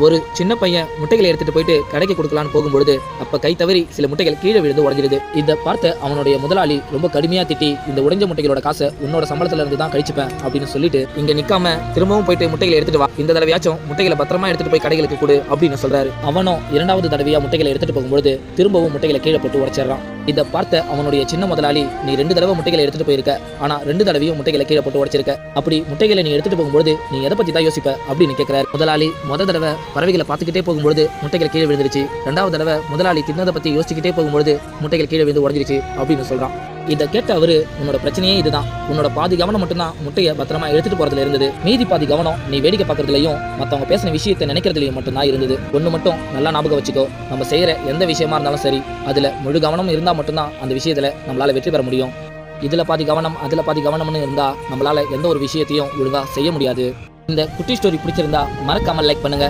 ஒரு சின்ன பையன் முட்டைகளை எடுத்துட்டு போயிட்டு கடைக்கு கொடுக்கலான்னு போகும்பொழுது அப்ப கை தவறி சில முட்டைகள் கீழே விழுந்து உடைஞ்சிருது. இதை பார்த்த அவனுடைய முதலாளி ரொம்ப கடுமையா திட்டி, இந்த உடைஞ்ச முட்டைகளோட காசை உன்னோட சம்பளத்துல இருந்து தான் கழிச்சுப்பேன் அப்படின்னு சொல்லிட்டு இங்க நிக்காம திரும்பவும் போயிட்டு முட்டைகளை எடுத்துட்டு வா, இந்த தடவையாச்சும் முட்டைகளை பத்திரமா எடுத்துட்டு போய் கடைகளுக்கு கொடு அப்படின்னு சொல்றாரு. அவனும் இரண்டாவது தடவையா முட்டைகளை எடுத்துட்டு போகும்போது திரும்பவும் முட்டைகளை கீழே போட்டு உடைச்சிடறான். இதை பார்த்த அவனுடைய சின்ன முதலாளி, நீ 2 தடவை முட்டைகளை எடுத்துட்டு போயிருக்க, ஆனா 2 தடவையும் முட்டைகளை கீழே போட்டு உடைச்சிருக்க, அப்படி முட்டைகளை நீ எடுத்துட்டு போகும்போது நீ எதை பத்தி தான் யோசிப்ப அப்படின்னு கேட்கிறார். முதலாளி, முதல் தடவை பறவைகளை பார்த்துக்கிட்டே போகும்போது முட்டைகள் கீழே விழுந்துருச்சு, 2வது தடவை முதலாளி தின்னதை பத்தி யோசிச்சுக்கிட்டே போகும்போது முட்டைகள் கீழே விழுந்து உடைஞ்சிருச்சு அப்படின்னு சொல்றான். இதை கேட்ட அவரு, உன்னோட பிரச்சனையே இதுதான், உன்னோட பாதி கவனம் மட்டும்தான் முட்டையை பத்திரமா எடுத்துட்டு போறதுல இருந்தது, மீதி பாதி கவனம் நீ வேடிக்கை பார்க்கறதுலயும் மத்தவங்க பேசின விஷயத்தை நினைக்கிறதுலயும் மட்டும்தான் இருந்தது. ஒண்ணு மட்டும் நல்லா ஞாபகம் வச்சுக்கோ, நம்ம செய்யற எந்த விஷயமா இருந்தாலும் சரி, அதுல முழு கவனம் இருந்தா மட்டும்தான் அந்த விஷயத்துல நம்மளால வெற்றி பெற முடியும். இதுல பாதி கவனம் அதுல பாதி கவனம்னு இருந்தா நம்மளால எந்த ஒரு விஷயத்தையும் ஒழுங்கா செய்ய முடியாது. இந்த குட்டி ஸ்டோரி பிடிச்சிருந்தா மறக்காம லைக் பண்ணுங்க.